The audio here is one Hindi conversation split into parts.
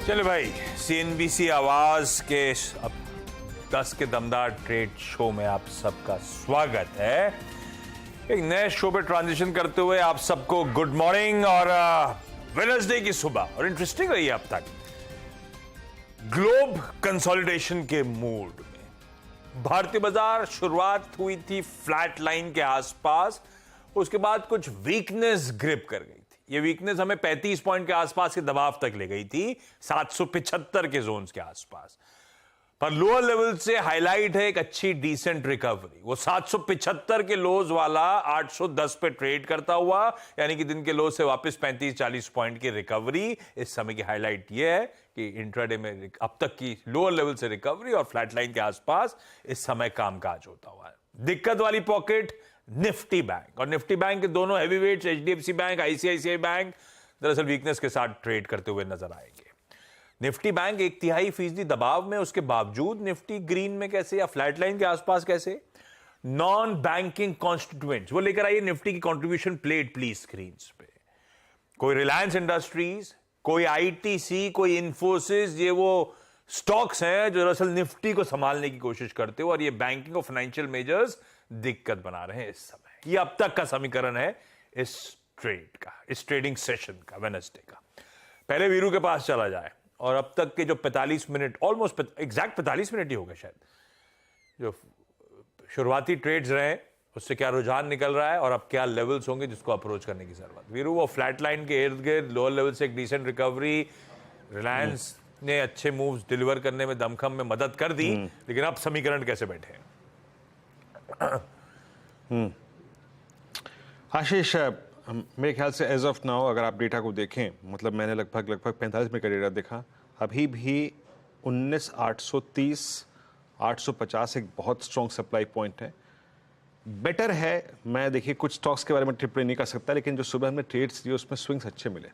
चलो भाई, सीएनबीसी आवाज के अब 10 के दमदार ट्रेड शो में आप सबका स्वागत है। एक नए शो पे ट्रांजिशन करते हुए आप सबको गुड मॉर्निंग और वेडनेसडे की सुबह और इंटरेस्टिंग रही अब तक। ग्लोब कंसोलिडेशन के मूड में भारतीय बाजार शुरुआत हुई थी फ्लैट लाइन के आसपास, उसके बाद कुछ वीकनेस ग्रिप कर गई। ये वीकनेस हमें 35 पॉइंट के आसपास के दबाव तक ले गई थी, 775 के जोन्स के आसपास। पर लोअर लेवल से हाईलाइट है एक अच्छी डिसेंट रिकवरी। वो 775 के लोज वाला 810 पे ट्रेड करता हुआ, यानी कि दिन के लोज से वापस 35-40 पॉइंट की रिकवरी। इस समय की हाईलाइट ये है कि इंट्राडे में अब तक की लोअर लेवल से रिकवरी और फ्लैट लाइन के आसपास इस समय कामकाज होता हुआ है। दिक्कत वाली पॉकेट निफ्टी बैंक, और निफ्टी बैंक के दोनों हैवीवेट्स एचडीएफसी बैंक, आईसीआईसीआई बैंक दरअसल वीकनेस के साथ ट्रेड करते हुए नजर आएंगे। निफ्टी बैंक 1/3% दबाव में, उसके बावजूद निफ्टी ग्रीन में कैसे या फ्लैट लाइन के आसपास कैसे। नॉन बैंकिंग कॉन्स्टिट्यूएंट्स वो लेकर आइए निफ्टी की कंट्रीब्यूशन प्लेट प्लीज स्क्रीन पे। कोई रिलायंस इंडस्ट्रीज, कोई आईटीसी, कोई इंफोसिस, ये वो स्टॉक्स हैं जो दरअसल निफ्टी को संभालने की कोशिश करते हो, और ये बैंकिंग और फाइनेंशियल मेजर्स दिक्कत बना रहे हैं इस समय। ये अब तक का समीकरण है इस ट्रेड का, इस ट्रेडिंग सेशन का, वेडनेसडे का। पहले वीरू के पास चला जाए और अब तक के जो 45 मिनट, ऑलमोस्ट एग्जैक्ट 45 मिनट ही हो गए शायद, जो शुरुआती ट्रेड्स रहे उससे क्या रुझान निकल रहा है और अब क्या लेवल्स होंगे जिसको अप्रोच करने की जरूरत। वीरू, वो फ्लैट लाइन के इर्द गिर्द लोअर लेवल से एक डिसेंट रिकवरी, रिलायंस ने अच्छे मूव्स डिलीवर करने में दमखम में मदद कर दी, लेकिन अब समीकरण कैसे बैठे हैं? आशीष, मेरे ख्याल से एज ऑफ नाउ अगर आप डेटा को देखें, मतलब मैंने लगभग 45 मिनट का डेटा देखा, अभी भी 19,830 850 एक बहुत स्ट्रॉन्ग सप्लाई पॉइंट है। बेटर है, मैं देखिए कुछ स्टॉक्स के बारे में टिप्पणी नहीं कर सकता, लेकिन जो सुबह हमने ट्रेड्स दिए उसमें स्विंग्स अच्छे मिले।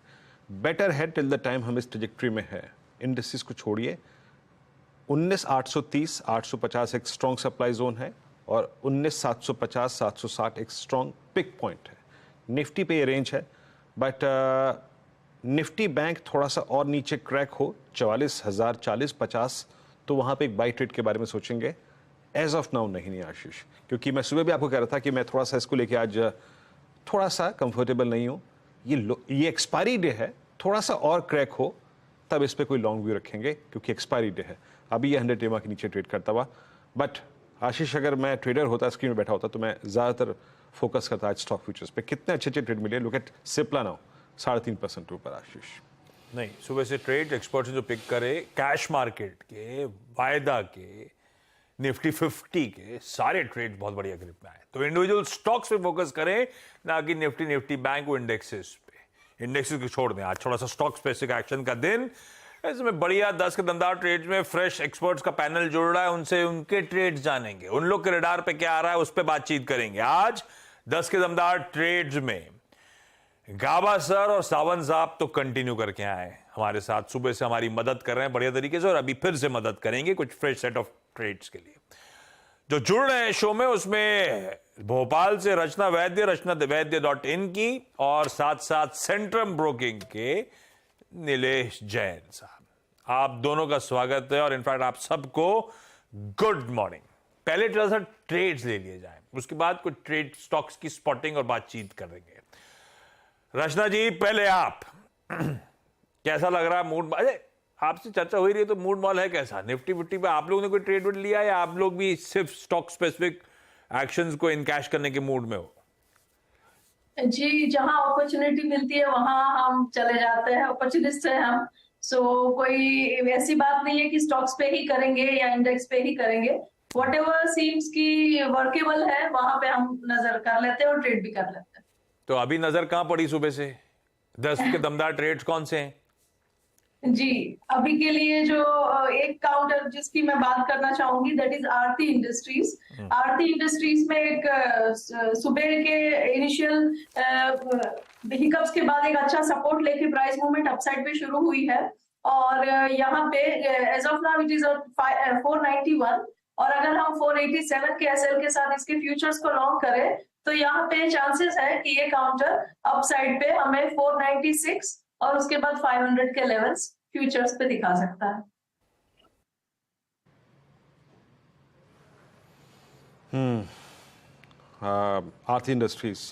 बेटर है टिल द टाइम हम इस ट्रेजेक्ट्री में है। इंडस्ट्रीज को छोड़िए, 19,830 850 एक स्ट्रॉन्ग सप्लाई जोन है और 19,750 760 एक स्ट्रॉन्ग पिक पॉइंट है। निफ्टी पे ये रेंज है, बट निफ्टी बैंक थोड़ा सा और नीचे क्रैक हो 44,000 40-50, तो वहाँ पे एक बाई ट्रेड के बारे में सोचेंगे। एज ऑफ नाउ नहीं आशीष, क्योंकि मैं सुबह भी आपको कह रहा था कि मैं थोड़ा सा इसको लेके आज थोड़ा सा कंफर्टेबल नहीं हूँ। ये एक्सपायरी डे है, थोड़ा सा और क्रैक हो तब इस पर कोई लॉन्ग व्यू रखेंगे, क्योंकि एक्सपायरी डे है। अभी ये 100 EMA के नीचे ट्रेड करता हुआ। बट आशीष, अगर मैं ट्रेडर होता, स्क्रीन में बैठा होता, तो मैं ज़्यादातर फोकस करता आज स्टॉक फ्यूचर्स पे। कितने अच्छे ट्रेड मिले। लुक एट सिप्ला नाउ 3.5% ऊपर आशीष। नहीं, सुबह से ट्रेड एक्सपर्ट्स जो पिक करे, कैश मार्केट के, वायदा के, निफ्टी 50 के सारे ट्रेड बहुत बढ़िया ग्रिप में आए। तो इंडिविजुअल स्टॉक्स पे फोकस करें, ना कि निफ्टी बैंक वो इंडेक्सेस पे। इंडेक्सेस को छोड़ दें, आज थोड़ा सा स्टॉक स्पेसिफिक एक्शन का दिन। इसमें बढ़िया 10 के दमदार ट्रेड्स में फ्रेश एक्सपर्ट्स का पैनल जुड़ रहा है, उनसे उनके ट्रेड्स जानेंगे, उन लोग के रडार पे क्या आ रहा है उस पर बातचीत करेंगे। आज 10 के दमदार ट्रेड्स में गाबा सर और सावन साहब तो कंटिन्यू करके आए हमारे साथ, सुबह से हमारी मदद कर रहे हैं बढ़िया तरीके से, और अभी फिर से मदद करेंगे कुछ फ्रेश सेट ऑफ ट्रेड्स के लिए। जो जुड़ रहे हैं शो में उसमें भोपाल से रचना वैद्य.in की, और साथ साथ सेंट्रम ब्रोकिंग के नीलेश जैन साहब। आप दोनों का स्वागत है, और इनफैक्ट आप सबको गुड मॉर्निंग। पहले थोड़ा सा ट्रेड्स ले लिए जाए, उसके बाद कुछ ट्रेड स्टॉक्स की स्पॉटिंग और बातचीत करेंगे। रचना जी, पहले आप कैसा लग रहा है मूड? अरे आपसे चर्चा हो रही है तो मूड मॉल है कैसा? निफ्टी विफ्टी पे आप लोगों ने कोई ट्रेड लिया, या आप लोग भी सिर्फ स्टॉक स्पेसिफिक एक्शंस को इनकैश करने के मूड में हो? जी, जहां अपॉर्चुनिटी मिलती है वहां हम चले जाते हैं, अपॉर्चुनिस्ट है हम। कोई ऐसी बात नहीं है कि स्टॉक्स पे ही करेंगे या इंडेक्स पे ही करेंगे। व्हाटएवर सीम्स की वर्केबल है वहां पे हम नजर कर लेते हैं और ट्रेड भी कर लेते हैं। तो अभी नजर कहां पड़ी सुबह से? 10 के दमदार ट्रेड्स कौन से हैं? जी, अभी के लिए जो एक काउंटर जिसकी मैं बात करना चाहूंगी, that is Aarti industries. Aarti industries में एक सुबह के इनिशियल हिकअप्स के बाद एक अच्छा सपोर्ट लेके प्राइस मूवमेंट अपसाइड पे शुरू हुई है, और यहाँ पे age of now it is 491, और अगर हम 487 के एसएल के साथ इसके फ्यूचर्स को लॉन्ग करें तो यहाँ पे चांसेस है कि ये काउंटर अपसाइड पे हमें 496 और उसके बाद 500 के लेवल्स फ्यूचर्स पे दिखा सकता है। आरती इंडस्ट्रीज,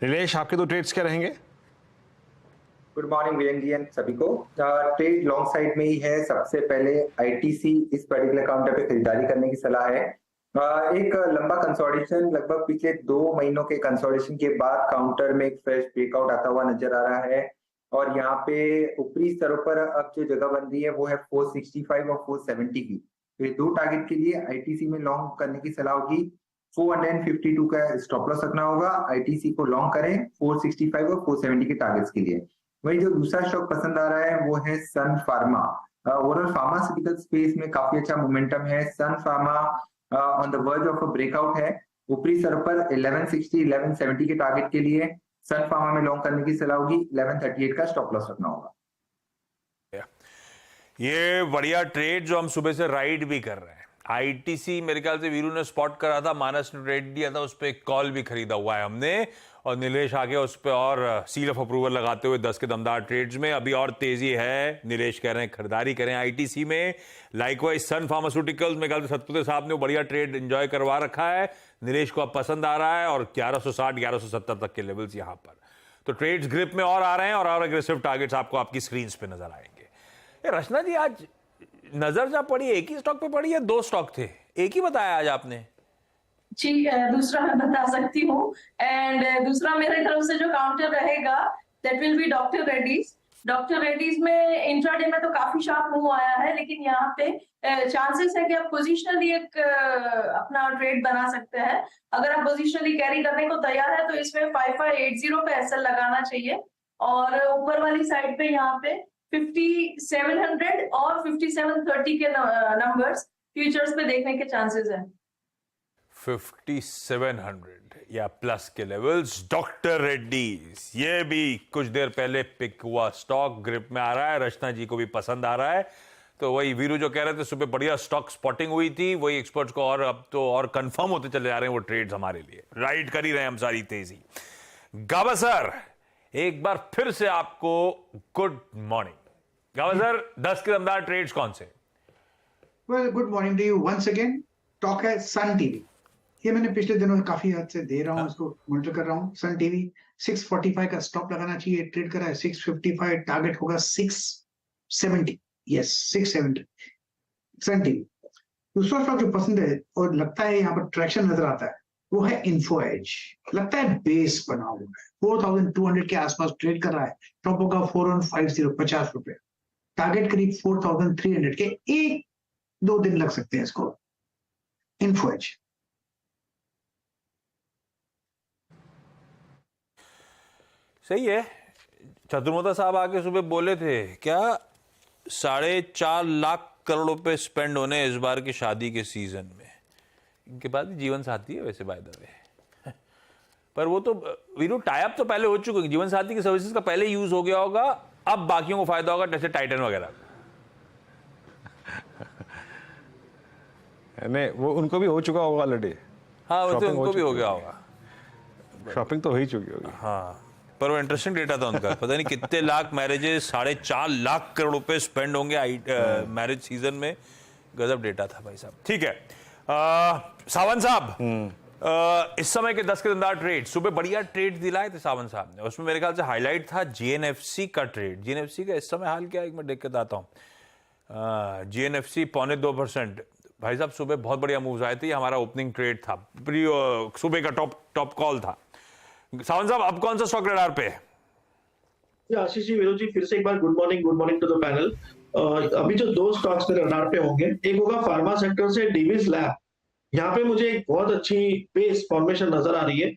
नीलेश आपके दो ट्रेड्स क्या रहेंगे? Good morning Virendra ji and सभी को। ट्रेड लॉन्ग साइड में ही है। सबसे पहले आईटीसी इस पर्टिकुलर काउंटर पे खरीदारी करने की सलाह है। एक लंबा कंसोलिडेशन, लगभग पिछले 2 महीनों के कंसोलिडेशन के बाद काउंटर में एक फ्रेश ब्रेकआउट आता हुआ नजर आ रहा है और यहाँ पे ऊपरी स्तरों पर अब जो जगह बन रही है वो है 465 और 470 की। तो ये 2 टारगेट के लिए आईटीसी में लॉन्ग करने की सलाह होगी। 452 का स्टॉप लॉस रखना होगा। आईटीसी को लॉन्ग करें 465 और 470 के टारगेट्स के लिए। वही जो दूसरा स्टॉक पसंद आ रहा है वो है Sun Pharma. Overall pharmaceutical space में काफी अच्छा मोमेंटम है। Sun Pharma on the verge of a breakout है। ऊपरी स्तर पर 1160 1170 के टारगेट के लिए सन फार्मा में लॉन्ग करने की सलाह होगी। 1138 का स्टॉप लॉस रखना होगा। ये बढ़िया ट्रेड जो हम सुबह से राइड भी कर रहे हैं। आईटीसी मेरे ख्याल से वीरू ने स्पॉट करा था, मानस ने ट्रेड दिया था, उस पर एक कॉल भी खरीदा हुआ है हमने और नीलेश आगे उस पर और सील ऑफ अप्रूवल लगाते हुए 10 के दमदार ट्रेड्स में अभी और तेजी है। नीलेश कह रहे हैं खरीदारी करें आईटीसी में। लाइकवाइज सन फार्मास्यूटिकल्स में कल सतपुते साहब ने बढ़िया ट्रेड एंजॉय करवा रखा है। नीलेश को अब पसंद आ रहा है और 1160 1170 तक के लेवल्स यहां पर। तो ट्रेड्स ग्रिप में और आ रहे हैं और अग्रेसिव टारगेट्स आपको आपकी स्क्रीन पे नजर आएंगे। रचना जी, आज नजर जब पड़ी एक ही स्टॉक पे पड़ी या 2 स्टॉक थे? एक ही बताया आज आपने? जी, दूसरा मैं बता सकती हूँ। एंड दूसरा मेरे तरफ से जो काउंटर रहेगा that will be doctor Reddy's. Doctor Reddy's में इंट्राडे में तो काफी शार्प मूव आया है, लेकिन यहाँ पे चांसेस है कि आप पोजिशनली एक अपना ट्रेड बना सकते हैं। अगर आप पोजिशनली कैरी करने को तैयार है तो इसमें 5580 पे एसएल लगाना चाहिए और ऊपर वाली साइड पे यहाँ पे 5700 और 5730 के नंबर्स फ्यूचर्स पे देखने के चांसेस हैं। 5700 या प्लस के लेवल्स। डॉक्टर रेड्डीज ये भी कुछ देर पहले पिक हुआ स्टॉक, ग्रिप में आ रहा है। रचना जी को भी पसंद आ रहा है। तो वही वीरू जो कह रहे थे सुबह बढ़िया स्टॉक स्पॉटिंग हुई थी, वही एक्सपर्ट्स को और अब तो और कंफर्म होते चले जा रहे हैं वो ट्रेड्स हमारे लिए। राइड कर ही रहे हैं हम सारी तेजी। गावा सर, एक बार फिर से आपको गुड मॉर्निंग। गावा सर, 10 के दमदार ट्रेड्स कौन से? Well, good morning to you once again. Stock है सन टीवी। ये मैंने पिछले दिनों काफी हद से दे रहा हूँ, इसको मॉनिटर कर रहा हूँ। सन टीवी 645 का स्टॉप लगाना चाहिए। ट्रेड करा है 655, टारगेट होगा 670। Yes, 670 Sun TV. दूसरा स्टॉक जो पसंद है और लगता है यहाँ पर ट्रैक्शन नजर आता है वो है इन्फो एज। लगता है बेस बना हुआ है, 4200 के आसपास ट्रेड कर रहा है। टॉप होगा 4150, 50 रुपए। टारगेट करीब 4300 के। 1-2 दिन लग सकते हैं इसको। इन्फो एज सही है। चतुर्मोता साहब आके सुबह बोले थे क्या 4.5 लाख करोड़ रुपए स्पेंड होने इस बार की शादी के सीजन में। इनके बाद जीवन साथी है वैसे बाय द वे, पर वो तो वीरू टाई अप तो पहले हो चुके हैं। जीवन साथी की सर्विसेज का पहले यूज हो गया होगा, अब बाकियों को फायदा होगा, जैसे टाइटन वगैरह। नहीं, वो उनको भी हो चुका होगा ऑलरेडी। हाँ, वो तो उनको भी हो गया होगा। शॉपिंग तो हो ही चुकी होगी। हाँ, पर वो इंटरेस्टिंग डेटा था उनका। पता नहीं कितने लाख मैरिजेस, 4.5 लाख करोड़ रुपए स्पेंड होंगे मैरिज सीजन में। गजब डेटा था भाई साहब। ठीक है, सावंत साहब, इस समय के 10 के दमदार ट्रेड, सुबह बढ़िया ट्रेड दिलाए थे सावंत साहब ने। उसमें मेरे ख्याल से हाईलाइट था जीएनएफसी का ट्रेड। जीएनएफसी का इस समय हाल क्या है, एक मिनट देख के बताता हूँ। जीएनएफसी 0.25%। भाई साहब सुबह बहुत बढ़िया मूव्स आए थे। हमारा ओपनिंग ट्रेड था, सुबह का टॉप कॉल था। सावंत साहब, अब कौन सा स्टॉक रडार पे है? आशीष जी, वीरू जी, फिर से एक बार good morning to the panel. अभी जो 2 स्टॉक्स मेरे रडार पे होंगे, एक होगा फार्मा सेक्टर से डिविस लैब। यहाँ पे मुझे एक बहुत अच्छी बेस फॉर्मेशन नजर आ रही है।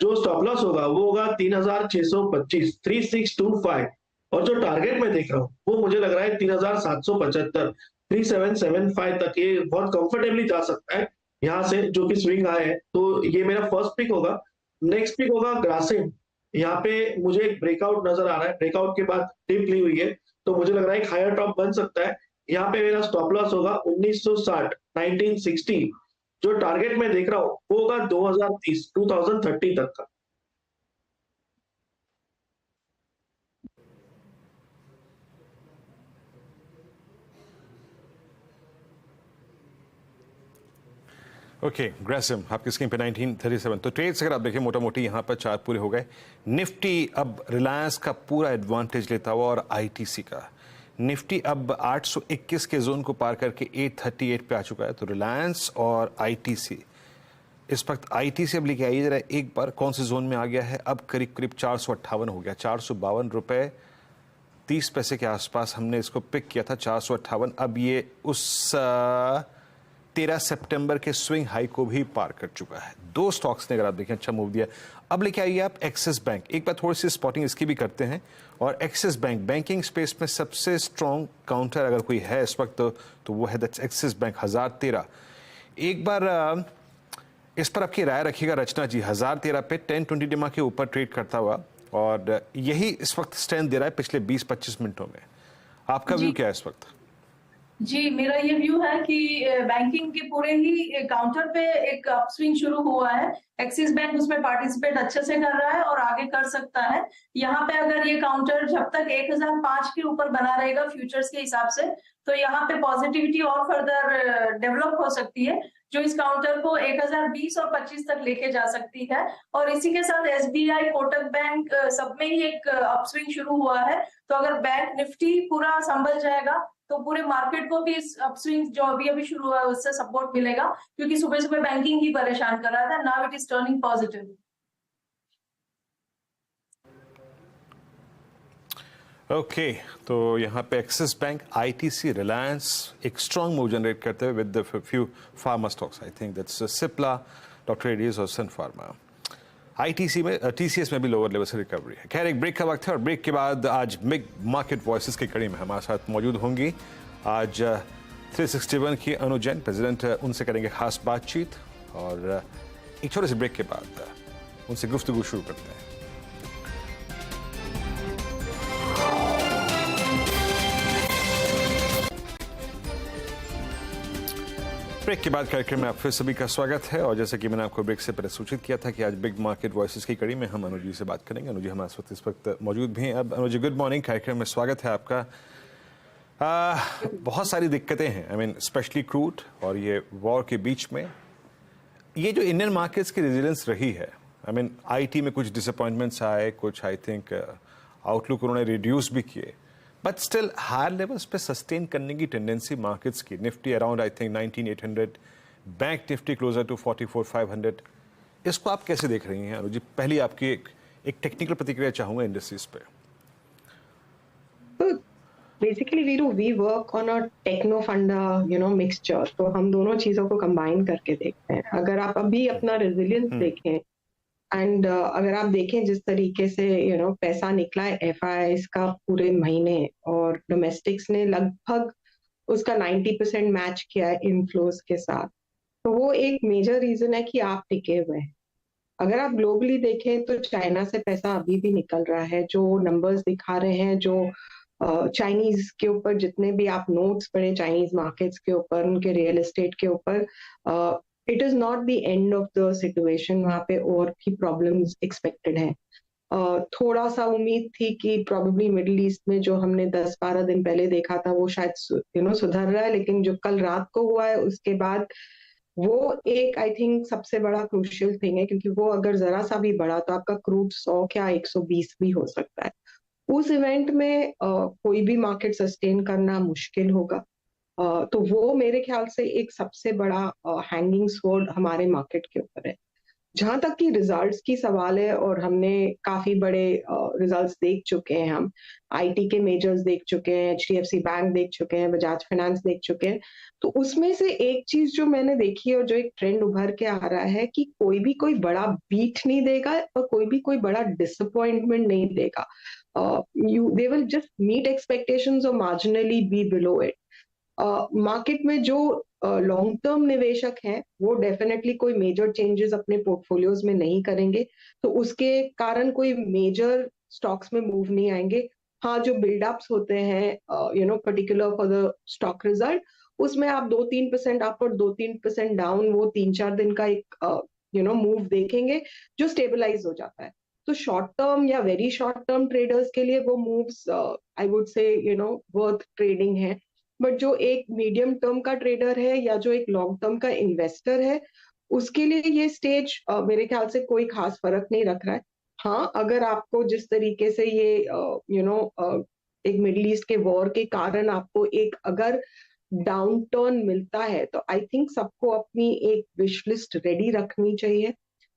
जो स्टॉप लॉस होगा वो होगा 3625, 3625, और जो टारगेट मैं देख रहा हूँ वो मुझे लग रहा है 3775, 3775 तक ये बहुत कंफर्टेबली जा सकता है यहाँ से, जो कि स्विंग आए हैं। तो ये मेरा फर्स्ट पिक होगा। नेक्स्ट पिक होगा ग्रासिम। यहाँ पे मुझे एक ब्रेकआउट नजर आ रहा है, ब्रेकआउट के बाद टिप ली हुई है, तो मुझे लग रहा है एक हायर टॉप बन सकता है। यहाँ पे मेरा स्टॉप लॉस होगा 1960, 1960। जो टारगेट मैं देख रहा हूँ वो होगा 2030, 2030 तक का। ओके ग्रेसिम आपकी स्क्रीन पे 1937। तो ट्रेड्स अगर आप देखें मोटा मोटी यहाँ पर 4 पूरे हो गए। निफ्टी अब रिलायंस का पूरा एडवांटेज लेता हुआ और आईटीसी का। निफ्टी अब 821 के जोन को पार करके 838 पे आ चुका है। तो रिलायंस और आईटीसी इस वक्त, आईटीसी अब लेके आइए जरा एक बार कौन से जोन में आ गया है। अब करीब करीब 458 हो गया, 452 रुपए 30 पैसे के आसपास हमने इसको पिक किया था, 458। अब ये उस 13 सितंबर के स्विंग हाई को भी पार कर चुका है। 2 स्टॉक्स ने अगर आप देखें अच्छा मूव दिया। अब लेके आइए आप एक्सिस बैंक, एक बार थोड़ी सी स्पॉटिंग इसकी भी करते हैं। और एक्सिस बैंक बैंकिंग स्पेस में सबसे स्ट्रॉन्ग काउंटर अगर कोई है इस वक्त तो वो है दैट्स एक्सिस बैंक 1013। एक बार इस पर आपकी राय रखिएगा रचना जी। 1013 पे 10-20 डिमा के ऊपर ट्रेड करता हुआ और यही इस वक्त स्ट्रेंथ दे रहा है पिछले 20-25 मिनटों में। आपका व्यू क्या है इस वक्त? जी, मेरा ये व्यू है कि बैंकिंग के पूरे ही काउंटर पे एक अपस्विंग शुरू हुआ है। एक्सिस बैंक उसमें पार्टिसिपेट अच्छे से कर रहा है और आगे कर सकता है। यहाँ पे अगर ये काउंटर जब तक 1005 के ऊपर बना रहेगा फ्यूचर्स के हिसाब से, तो यहाँ पे पॉजिटिविटी और फर्दर डेवलप हो सकती है, जो इस काउंटर को 1020 और 25 तक लेके जा सकती है। और इसी के साथ एसबीआई, कोटक बैंक सब में ही एक अपस्विंग शुरू हुआ है। तो अगर बैंक निफ्टी पूरा संभल जाएगा तो पूरे मार्केट को भी इस अपस्विंग जो अभी शुरू हुआ है उससे सपोर्ट मिलेगा, क्योंकि सुबह सुबह बैंकिंग ही परेशान कर रहा था। Now it is turning positive. Okay तो यहाँ पे एक्सिस बैंक, आईटीसी, रिलायंस एक स्ट्रॉन्ग मूव जनरेट करते हुए with few pharma stocks. I think that's Cipla, doctor Reddy's और सन फार्मा। आईटीसी में, टीसीएस में भी लोअर लेवल से रिकवरी है। खैर एक ब्रेक का वक्त है और ब्रेक के बाद आज बिग मार्केट वॉइसेस की कड़ी में हमारे साथ मौजूद होंगी आज 361 की अनु जैन प्रेसिडेंट, उनसे करेंगे खास बातचीत और एक छोटे से ब्रेक के बाद उनसे गुफ्तगू शुरू करते हैं। ब्रेक के बाद कार्यक्रम में आप फिर सभी का स्वागत है और जैसे कि मैंने आपको ब्रेक से पहले सूचित किया था कि आज बिग मार्केट वॉइसेस की कड़ी में हम अनुजी से बात करेंगे। अनुजी हमारे इस वक्त मौजूद भी हैं। अब अनुजी गुड मॉर्निंग, कार्यक्रम में स्वागत है आपका। बहुत सारी दिक्कतें हैं, आई मीन स्पेशली क्रूड और ये वॉर के बीच में ये जो इंडियन मार्केट्स की रेजिलेंस रही है। आई मीन आईटी में कुछ डिसअपॉइंटमेंट्स आए, कुछ आई थिंक आउटलुक उन्होंने रिड्यूस भी किए, बट स्टिल हायर लेवल्स पे सस्टेन करने की टेंडेंसी मार्केट्स की। Nifty around I think 19,800, bank Nifty closer to 44,500। इसको आप कैसे देख रही हैं अनुजी? पहली आपकी एक टेक्निकल प्रतिक्रिया चाहूंगा इंडस्ट्रीज पे। Basically Veeru, we work on a techno funda mixture, तो हम दोनों चीजों को कंबाइन करके देखते हैं। अगर आप अभी अपना रेजिलियंस देखें एंड अगर आप देखें जिस तरीके से पैसा निकला है एफआईआईज का पूरे महीने और डोमेस्टिक्स ने लगभग उसका 90% मैच किया है इनफ्लोज के साथ, तो वो एक मेजर रीजन है कि आप टिके हुए हैं। अगर आप ग्लोबली देखें तो चाइना से पैसा अभी भी निकल रहा है। जो नंबर्स दिखा रहे हैं, जो चाइनीज के ऊपर जितने भी आप नोट्स पढ़े चाइनीज मार्केट्स के ऊपर, उनके रियल एस्टेट के ऊपर, it is not the end of the situation. वहां पे और भी प्रॉब्लम्स एक्सपेक्टेड हैं। थोड़ा सा उम्मीद थी कि प्रोबेबली मिडिल ईस्ट में जो हमने 10-12 दिन पहले देखा था वो शायद सुधर रहा है, लेकिन जो कल रात को हुआ है उसके बाद वो एक आई थिंक सबसे बड़ा क्रूशियल थिंग है, क्योंकि वो अगर जरा सा भी बढ़ा तो आपका क्रूड 100 क्या 120 भी हो सकता है। उस इवेंट में कोई भी मार्केट सस्टेन करना मुश्किल होगा। तो वो मेरे ख्याल से एक सबसे बड़ा हैंगिंग स्वॉर्ड हमारे मार्केट के ऊपर है। जहां तक कि रिजल्ट्स की सवाल है, और हमने काफी बड़े रिजल्ट्स देख चुके हैं, हम आईटी के मेजर्स देख चुके हैं, एचडीएफसी बैंक देख चुके हैं, बजाज फाइनेंस देख चुके हैं। तो उसमें से एक चीज जो मैंने देखी है और जो एक ट्रेंड उभर के आ रहा है कि कोई बड़ा बीट नहीं देगा और कोई बड़ा डिसअपॉइंटमेंट नहीं देगा। they will just meet expectations or marginally be below it. Market में जो लॉन्ग टर्म निवेशक हैं वो डेफिनेटली कोई मेजर चेंजेस अपने पोर्टफोलियोज में नहीं करेंगे, तो उसके कारण कोई मेजर स्टॉक्स में मूव नहीं आएंगे। हाँ, जो बिल्डअप्स होते हैं particular for the stock result, उसमें आप 2-3% अप और 2-3% डाउन, वो 3-4 दिन का एक मूव देखेंगे जो स्टेबलाइज हो जाता है। तो शॉर्ट टर्म या वेरी शॉर्ट टर्म ट्रेडर्स के लिए वो moves I would say worth trading है। बट जो एक मीडियम टर्म का ट्रेडर है या जो एक लॉन्ग टर्म का इन्वेस्टर है, उसके लिए ये स्टेज मेरे ख्याल से कोई खास फर्क नहीं रख रहा है। हाँ, अगर आपको जिस तरीके से ये एक मिडिल ईस्ट के वॉर के कारण आपको एक अगर डाउन टर्न मिलता है, तो आई थिंक सबको अपनी एक विश लिस्ट रेडी रखनी चाहिए,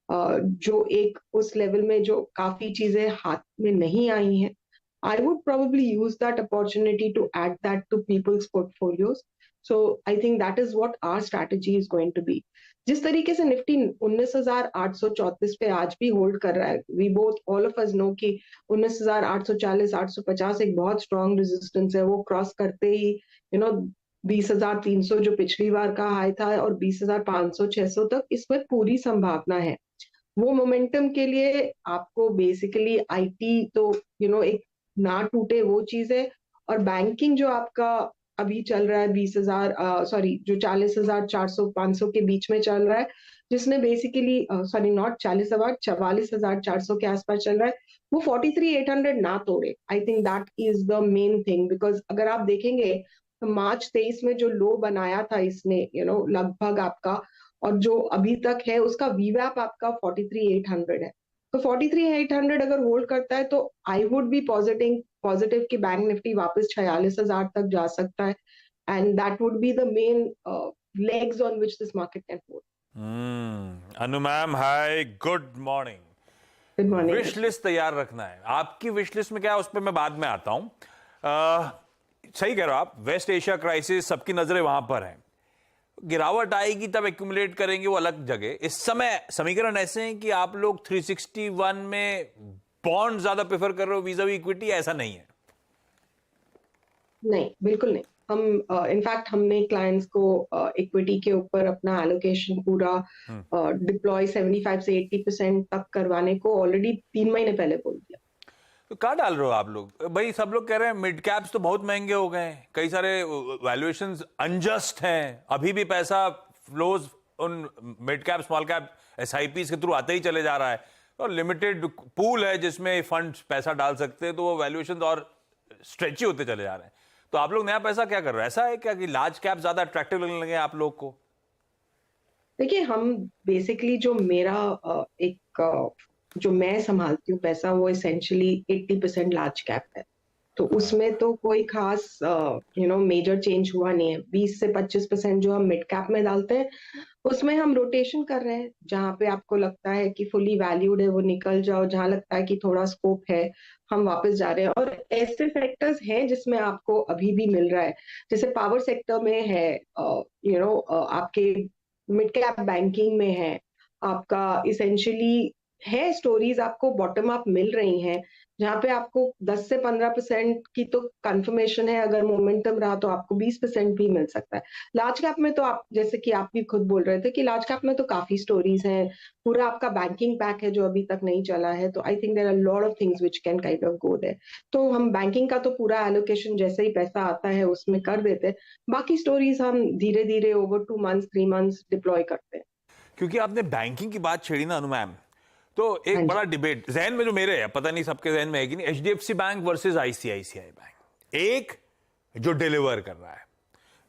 जो एक उस लेवल में जो काफी चीजें हाथ में नहीं आई हैं। I would probably use that opportunity to add that to people's portfolios. So I think that is what our strategy is going to be. जिस तरीके से निफ्टी 19,834 पे आज भी होल्ड कर रहा है, we both all of us know कि 19,840 850 एक बहुत स्ट्रॉन्ग रेजिस्टेंस है, वो क्रॉस करते ही 20,300 जो पिछली बार का हाई था और 20,500 600 तक इसमें पूरी संभावना है। वो मोमेंटम के लिए आपको बेसिकली आईटी तो एक ना टूटे वो चीज है, और बैंकिंग जो आपका अभी चल रहा है 20,000 जो 40,400 500 के बीच में चल रहा है, जिसने बेसिकली नॉट 40,000 44,400 के आसपास चल रहा है, वो 43,800 ना तोड़े। I think that is the main thing, because अगर आप देखेंगे तो मार्च 23 में जो लो बनाया था इसने लगभग आपका, और जो अभी तक है उसका वीवैप आपका 43,800 है। तो 43,800 अगर होल्ड करता है तो आई वुड बी पॉजिटिव कि बैंक निफ्टी वापस 46,000 तक जा सकता है, and that would be the main legs on which this market can hold. Anu ma'am, hi, good morning. Good morning. Wish list तैयार रखना है। आपकी विश लिस्ट में क्या है, उस पर मैं बाद में आता हूं। सही कह रहे हो आप, वेस्ट एशिया क्राइसिस, सबकी नजरें वहां पर हैं। गिरावट आएगी तब एक्यूमुलेट करेंगे, वो अलग जगह। इस समय समीकरण ऐसे हैं कि आप लोग 361 में बॉन्ड ज्यादा प्रेफर कर रहे हो वीजा इक्विटी, ऐसा नहीं है? नहीं, बिल्कुल नहीं। हम इनफैक्ट हमने क्लाइंट्स को इक्विटी के ऊपर अपना एलोकेशन पूरा डिप्लॉय 75 से 80% तक करवाने को ऑलरेडी 3 महीने पहले बोल दिया। तो कहाँ डाल रहे हो आप लोग? भाई सब लोग कह रहे हैं मिड कैप्स तो बहुत महंगे हो गए हैं, कई सारे वैल्यूएशंस अनजस्ट हैं, अभी भी पैसा फ्लोज उन mid cap small cap SIPs के थ्रू आते ही चले जा रहा है, और लिमिटेड पूल है जिसमें फंड्स पैसा डाल सकते हैं, तो वो वैल्यूएशन और स्ट्रेची होते चले जा रहे हैं। तो आप लोग नया पैसा क्या कर रहे हो? ऐसा है क्या कि लार्ज कैप ज्यादा अट्रैक्टिव लगने लगे आप लोग को? देखिए, हम बेसिकली जो मेरा जो मैं संभालती हूँ पैसा, वो एसेंशियली 80% लार्ज कैप है, तो उसमें तो कोई खास मेजर चेंज हुआ नहीं है। 20 से 25% जो हम मिड कैप में डालते हैं, उसमें हम रोटेशन कर रहे हैं। जहां पे आपको लगता है कि फुली वैल्यूड है वो निकल जाओ, जहां लगता है कि थोड़ा स्कोप है हम वापस जा रहे हैं। और ऐसे सेक्टर्स हैं जिसमें आपको अभी भी मिल रहा है, जैसे पावर सेक्टर में है, आपके मिड कैप बैंकिंग में है, आपका इसेंशियली है स्टोरीज आपको बॉटम अप मिल रही हैं, जहां पे आपको 10 से 15% की तो कंफर्मेशन है, अगर मोमेंटम रहा तो आपको 20% भी मिल सकता है। लार्ज कैप में तो आप, जैसे कि आप भी खुद बोल रहे थे कि लार्ज कैप में तो काफी स्टोरीज हैं, पूरा आपका बैंकिंग पैक है जो अभी तक नहीं चला है, तो I think there are lot of things which can kind of go there. तो हम बैंकिंग का तो पूरा एलोकेशन जैसे ही पैसा आता है उसमें कर देते हैं, बाकी स्टोरीज हम धीरे धीरे ओवर 2 मंथ्स 3 मंथ्स डिप्लॉय करते हैं। क्योंकि आपने बैंकिंग की बात छेड़ी ना अनु मैम, तो एक बड़ा डिबेट जहन में जो मेरे है, पता नहीं सबके जहन में है कि नहीं, HDFC bank versus ICICI bank. एक जो डिलीवर कर रहा है,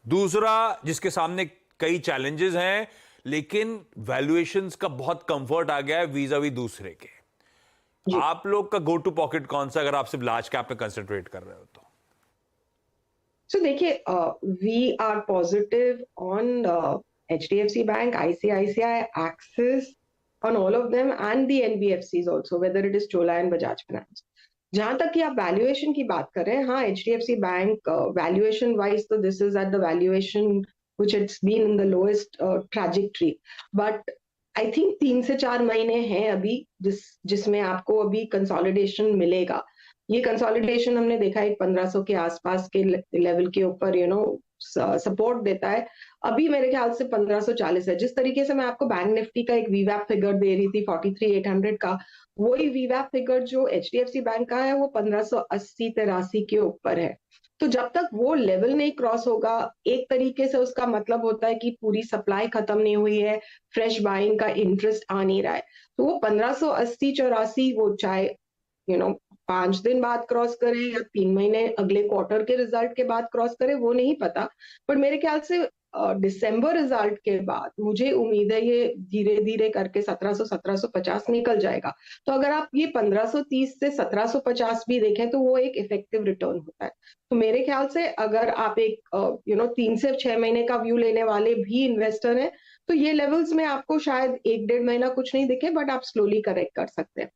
दूसरा जिसके सामने कई चैलेंजेस हैं, लेकिन वैल्यूएशंस का बहुत कंफर्ट आ गया है वीज़ावी दूसरे के। आप लोग का गो टू पॉकेट कौन सा, अगर आप सिर्फ लार्ज कैप पे कंसंट्रेट कर रहे हो तो? So देखिए, we are positive on HDFC Bank, ICICI, Axis, on all of them, and the NBFCs also, whether it is Chola and Bajaj Finance. जहां तक कि आप वैल्यूएशन की बात कर रहे हैं, हाँ, HDFC Bank वैल्यूएशन वाइज तो this is at the valuation which it's been in the lowest trajectory, but I think 3 से 4 महीने हैं अभी जिसमें आपको अभी कंसोलिडेशन मिलेगा। ये कंसोलिडेशन हमने देखा है 1500 के आसपास के लेवल के ऊपर सपोर्ट देता है। अभी मेरे ख्याल से 1540 है। जिस तरीके से मैं आपको बैंक निफ्टी का एक वीवैप फिगर दे रही थी 43,800 का, वही वीवैप फिगर जो HDFC बैंक का है वो 1580-83 के ऊपर है। तो जब तक वो लेवल नहीं क्रॉस होगा, एक तरीके से उसका मतलब होता है कि पूरी सप्लाई खत्म नहीं हुई है, फ्रेश बाइंग का इंटरेस्ट आ नहीं रहा है। तो वो 1580-84 वो चाहे 5 दिन बाद क्रॉस करे या 3 महीने अगले क्वार्टर के रिजल्ट के बाद क्रॉस करे, वो नहीं पता, पर मेरे ख्याल से दिसंबर रिजल्ट के बाद मुझे उम्मीद है ये धीरे धीरे करके 1700-1750 निकल जाएगा। तो अगर आप ये 1530 से 1750 भी देखें तो वो एक इफेक्टिव रिटर्न होता है। तो मेरे ख्याल से अगर आप एक 3 से 6 महीने का व्यू लेने वाले भी इन्वेस्टर हैं तो ये लेवल्स में आपको शायद 1-1.5 महीना कुछ नहीं दिखे, बट आप स्लोली करेक्ट कर सकते हैं।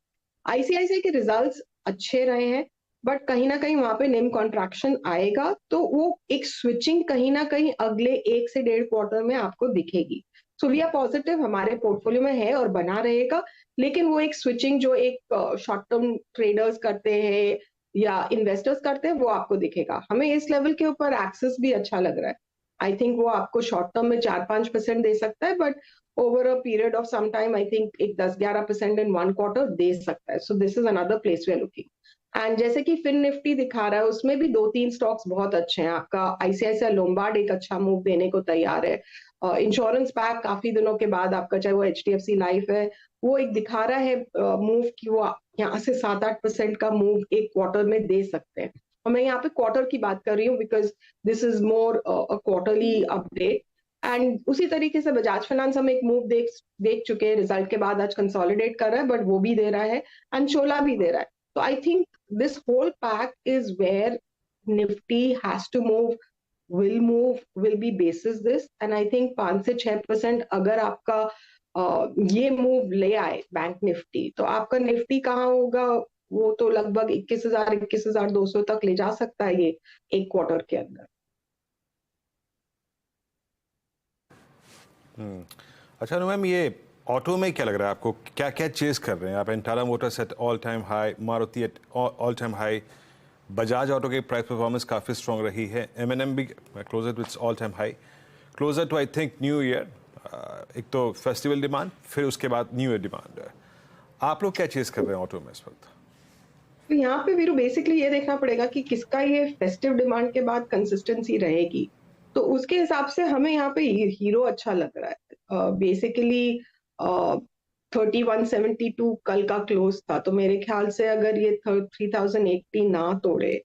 आईसीआईसीआई के रिजल्ट्स अच्छे रहे हैं, बट कहीं ना कहीं वहां पे निम कॉन्ट्रैक्शन आएगा तो वो एक स्विचिंग कहीं ना कहीं अगले 1 से 1.5 क्वार्टर में आपको दिखेगी। सो वी आर पॉजिटिव, हमारे पोर्टफोलियो में है और बना रहेगा, लेकिन वो एक स्विचिंग जो एक शॉर्ट टर्म ट्रेडर्स करते हैं या इन्वेस्टर्स करते हैं वो आपको दिखेगा। हमें इस लेवल के ऊपर एक्सेस भी अच्छा लग रहा है। आई थिंक वो आपको शॉर्ट टर्म में 4-5% दे सकता है, but over a period of some time I think एक 10-11% इन 1 क्वार्टर दे सकता है। So this is another place we are looking. And जैसे कि फिन निफ्टी दिखा रहा है उसमें भी 2-3 स्टॉक्स बहुत अच्छे हैं। आपका आईसीआईसीआई लोम्बार्ड एक अच्छा मूव देने को तैयार है। इंश्योरेंस पैक काफी दिनों के बाद आपका, चाहे वो एचडीएफसी लाइफ है, वो एक दिखा रहा है मूव की वो यहाँ से 7-8% का मूव एक क्वार्टर में दे सकते हैं। और मैं यहाँ पे क्वार्टर की बात कर रही हूँ because this is more a quarterly update. And उसी तरीके से बजाज फाइनेंस हम एक मूव देख चुके हैं, रिजल्ट के बाद आज कंसोलिडेट कर रहा है, बट वो भी दे रहा है एंड छोला भी दे रहा है। So I think this whole pack is where Nifty has to move, will be basis this, and I think 5 से 6% अगर आपका ये मूव ले आए बैंक निफ्टी तो आपका निफ्टी कहाँ होगा, वो तो लगभग 21,000-21,200 तक ले जा सकता है ये एक क्वार्टर के अंदर। अच्छा मैम, ये ऑटो में क्या लग रहा है आपको, क्या क्या चेज कर रहे हैं आप? Tata Motors at all time high, Maruti at all time high, Bajaj Auto की प्राइस परफॉर्मेंस काफ़ी स्ट्रॉन्ग रही है, M&M भी closer to its all time high, closer to I think new year. एक तो फेस्टिवल डिमांड, फिर उसके बाद न्यू ईयर डिमांड। आप लोग क्या चेज कर रहे हैं ऑटो में इस वक्त? तो यहाँ पे वीरू बेसिकली ये देखना पड़ेगा कि किसका ये फेस्टिव डिमांड के बाद कंसिस्टेंसी रहेगी, तो उसके हिसाब से हमें यहाँ पे हीरो अच्छा लग रहा है। बेसिकली 3172 कल का क्लोज था, तो मेरे ख्याल से अगर ये 3080 ना तोड़े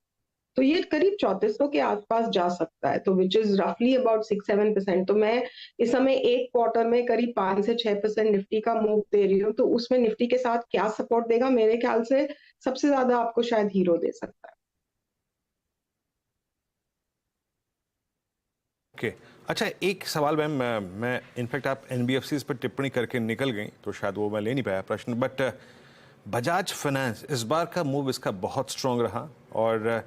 तो ये करीब 3400 के आसपास जा सकता है, तो विच इज रफली अबाउट 6-7%। तो मैं इस समय एक क्वार्टर में करीब 5 से 6% निफ्टी का मूव दे रही हूँ। तो उसमें निफ्टी के साथ क्या सपोर्ट देगा, मेरे ख्याल से सबसे ज्यादा आपको शायद हीरो दे सकता है। ओके अच्छा, एक सवाल मैम, मैं इनफैक्ट आप एनबीएफसीज पर टिप्पणी करके निकल गई तो शायद वो मैं ले नहीं पाया प्रश्न, बट बजाज फाइनेंस इस बार का मूव इसका बहुत स्ट्रॉन्ग रहा, और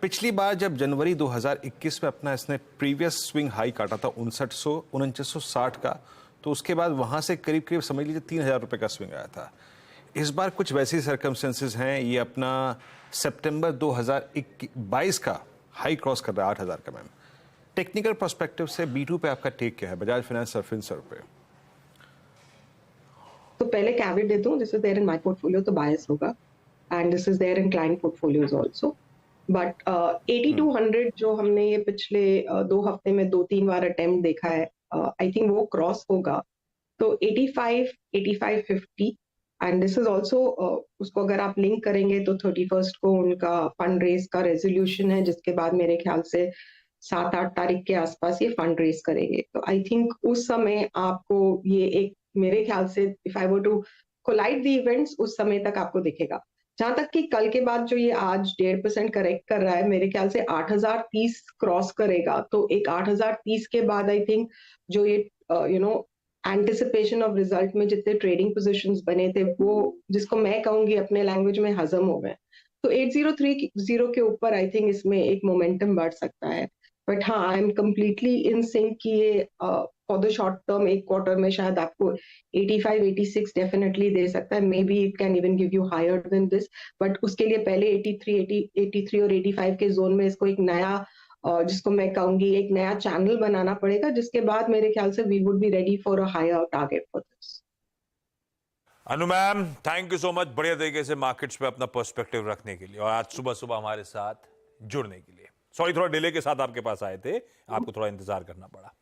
पिछली बार जब जनवरी 2021 में अपना इसने प्रीवियस स्विंग हाई काटा था 2960 का, तो उसके बाद वहाँ से करीब करीब समझ लीजिए 3000 रुपये का स्विंग आया था। इस बार कुछ वैसी सर्कमस्टेंसेज हैं, ये अपना सितंबर 2022 का हाई क्रॉस कर रहा है 8000 का। मैम टेक्निकल पर्सपेक्टिव से B2 पे आपका टेक क्या है, बजाज फाइनेंस और फिनसर्व पे? तो पहले कैवेट देता हूँ, this is there in my portfolio तो बायस होगा, and this is there in client portfolios also, but 8200 जो हमने ये पिछले 2 हफ्ते में 2-3 बार अटेम्प्ट देखा है, आई थिंक वो क्रॉस होगा। तो 85-8550 एंड दिस इज ऑल्सो, उसको अगर आप लिंक करेंगे तो 31st को उनका फंड रेज का रेजोल्यूशन है, जिसके बाद मेरे ख्याल से 7-8 तारीख के आसपास ये फंड रेज करेंगे। तो आई थिंक उस समय आपको ये एक, मेरे ख्याल से if I were to collide the events, उस समय तक आपको दिखेगा। जहां तक कि कल के बाद जो ये आज 1.5% करेक्ट कर रहा है, मेरे ख्याल से 8030 क्रॉस करेगा। तो एक 8030 के बाद आई थिंक जो ये एंटिसिपेशन ऑफ रिजल्ट में जितने ट्रेडिंग पोजीशंस बने थे, वो जिसको मैं कहूंगी अपने लैंग्वेज में हजम हो गए। तो 8030 के ऊपर आई थिंक इसमें एक मोमेंटम बढ़ सकता है। बट हाँ, I am completely in sync कि ये फॉर द शॉर्ट टर्म एक क्वार्टर में शायद आपको 85-86 डेफिनेटली दे सकता है, maybe it can even give you higher than this, but उसके लिए पहले 83 और 85 के जोन में इसको एक नया जिसको मैं कहूंगी एक नया चैनल बनाना पड़ेगा, जिसके बाद मेरे ख्याल से we would be ready for a higher target for this. Anu ma'am, thank you so much, बढ़िया तरीके से मार्केट्स पे अपना पर्सपेक्टिव रखने के लिए और आज सुबह सुबह हमारे साथ जुड़ने के लिए। सॉरी, थोड़ा डिले के साथ आपके पास आए थे, आपको थोड़ा इंतजार करना पड़ा।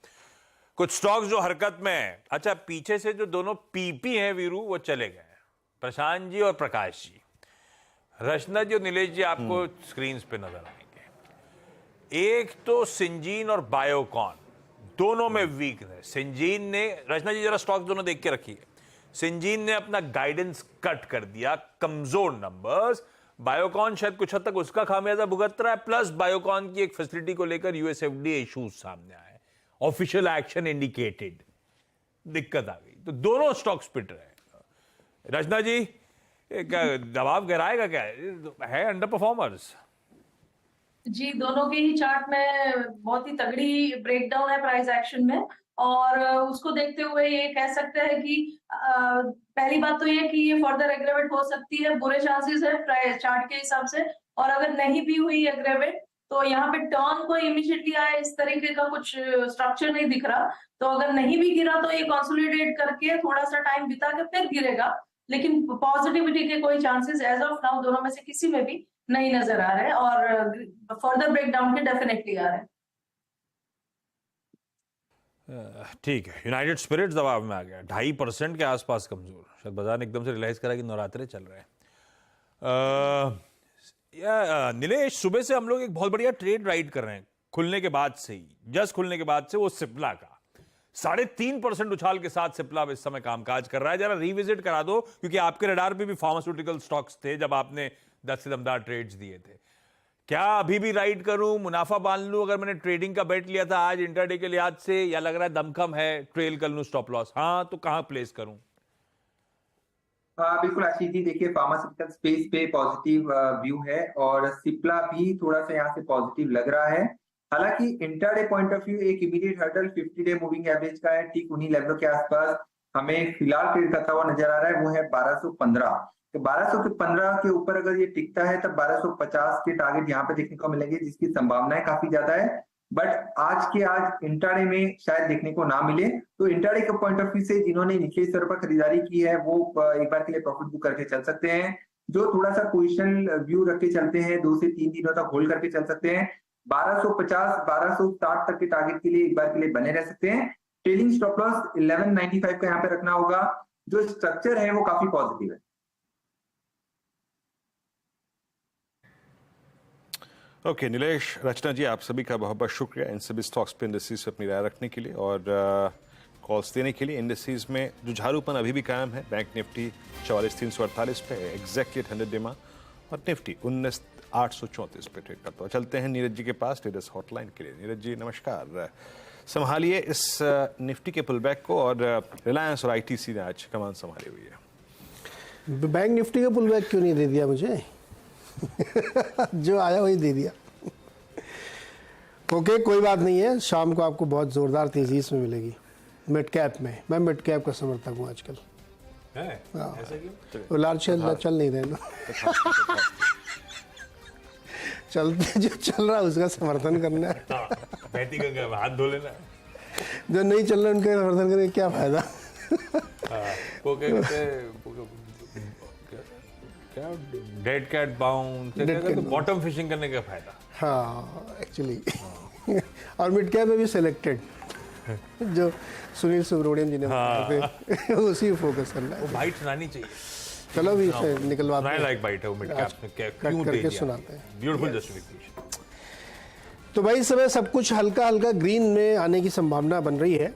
कुछ स्टॉक्स जो हरकत में है। अच्छा, पीछे से जो दोनों पीपी हैं वीरू, वो चले गए, प्रशांत जी और प्रकाश जी। रचना जी और नीलेश जी आपको स्क्रीन पे नजर आएंगे। एक तो सिंजीन और बायोकॉन दोनों में वीकनेस। सिंजीन ने, रचना जी जरा स्टॉक दोनों देख के रखिए, सिंजीन ने अपना गाइडेंस कट कर दिया, कमजोर नंबर्स। बायोकॉन शायद कुछ हद तक उसका खामियाजा भुगत रहा है, प्लस बायोकॉन की एक फैसिलिटी को लेकर यूएसएफडीए इश्यूज सामने आए, ऑफिशियल एक्शन इंडिकेटेड, दिक्कत आ गई, तो दोनों स्टॉक्स पिट रहे। रचना जी क्या दबाव गिराएगा, क्या है अंडर परफॉर्मर्स? जी, दोनों के ही चार्ट में बहुत ही तगड़ी ब्रेकडाउन है प्राइस एक्शन में, और उसको देखते हुए ये कह सकते हैं कि पहली बात तो ये कि ये फर्दर एग्रेवेट हो सकती है, बुरे चांसेस है प्राइस चार्ट के हिसाब से, और अगर नहीं भी हुई एग्रेवेट तो यहाँ पे टर्न को इमीडिएटली आए इस तरीके का कुछ स्ट्रक्चर नहीं दिख रहा। तो अगर नहीं भी गिरा तो ये कंसोलिडेट करके थोड़ा सा टाइम बिता के फिर गिरेगा, लेकिन पॉजिटिविटी के कोई चांसेस एज ऑफ नाउ दोनों में से किसी में भी नहीं नजर आ रहे, और फर्दर ब्रेकडाउन के डेफिनेटली आ रहे हैं। ठीक है, यूनाइटेड स्पिरिट्स दबाव में आ गया, 2.5% के आसपास कमजोर, शायद बाजार ने एकदम से रियलाइज करा कि नवरात्रे चल रहे हैं। नीलेश, सुबह से हम लोग एक बहुत बढ़िया ट्रेड राइड कर रहे हैं, खुलने के बाद से ही, जस्ट खुलने के बाद से, वो सिप्ला का 3.5% उछाल के साथ सिप्ला इस समय कामकाज कर रहा है। जरा रिविजिट करा दो, क्योंकि आपके रडार पे भी फार्मास्यूटिकल स्टॉक्स थे जब आपने 10 से दमदार ट्रेड्स दिए थे। क्या अभी भी राइड करूं, मुनाफा बांध लूं अगर मैंने ट्रेडिंग का बेट लिया था आज इंटरडे के लिहाज से, या लग रहा है दमखम है, ट्रेल कर लूं स्टॉप लॉस? हाँ तो कहां प्लेस करूं? बिल्कुल आशीष जी, देखिए फार्मास्यूटिकल स्पेस पे पॉजिटिव व्यू है, और सिप्ला भी थोड़ा सा यहाँ से पॉजिटिव लग रहा है। हालांकि इंटरडे पॉइंट ऑफ व्यू एक immediate hurdle 50 day moving average का है, ठीक उन्हीं लेवल के आसपास हमें फिलहाल ट्रेड करता हुआ नजर आ रहा है, वो है 1215। तो 1215 के ऊपर अगर ये टिकता है तब 1250 के टारगेट यहाँ पे देखने को मिलेंगे, जिसकी संभावनाएं काफी ज्यादा है। बट आज इंट्राडे में शायद देखने को ना मिले, तो इंट्राडे के पॉइंट ऑफ व्यू से जिन्होंने निचले स्तर पर खरीदारी की है वो एक बार के लिए प्रॉफिट बुक करके चल सकते हैं। जो थोड़ा सा पोजिशन व्यू रख के चलते हैं, 2 से 3 दिनों तक होल्ड करके चल सकते हैं, 1250 1260 तक के टारगेट के लिए एक बार के लिए बने रह सकते हैं। ट्रेलिंग स्टॉप लॉस 1195 का यहाँ पे रखना होगा। जो स्ट्रक्चर है वो काफी पॉजिटिव है। ओके नीलेश, रचना जी, आप सभी का बहुत बहुत शुक्रिया इन सभी स्टॉक्स पे इंडस्ट्रीज पे अपनी राय रखने के लिए और कॉल्स देने के लिए। इंडस्ट्रीज में जुझारूपन अभी भी कायम है। बैंक निफ्टी 44,348 पे है, एग्जैक्टली 100 डिमा, और निफ्टी 19,834 पे ट्रेड करता है। चलते हैं नीरज जी के पास ट्रेडर्स हॉटलाइन के लिए। नीरज जी नमस्कार, संभालिए इस निफ्टी के पुलबैक को, और रिलायंस और आईटीसी ने आज कमान संभाली हुई है। बैंक निफ्टी का पुलबैक क्यों नहीं दे दिया मुझे? जो आया वही दे दिया। ओके, कोई बात नहीं है, शाम को आपको बहुत जोरदार तेजी इसमें मिलेगी मिड कैप में। मैं मिड कैप का समर्थक हूँ आजकल। वो लाल चल नहीं रहे ना। चलते जो चल रहा है उसका समर्थन करना है। हाथ धो लेना। जो नहीं चल रहा उनका समर्थन करके क्या फायदा? क्या dead cat bound, bottom fishing करने का फायदा। हाँ एक्चुअली। और मिड कैप में भी सिलेक्टेड जो सुनील सुब्रमण्यम जी ने बताया थे, उसी पे फोकस करना है। वो बाइट सुनानी चाहिए। चलो भी निकलवाते हैं। लाइक बाइट है वो मिड कैप में, क्यों करके सुनाते हैं। Beautiful justification. तो भाई इस समय सब कुछ हल्का हल्का ग्रीन में आने की संभावना बन रही है।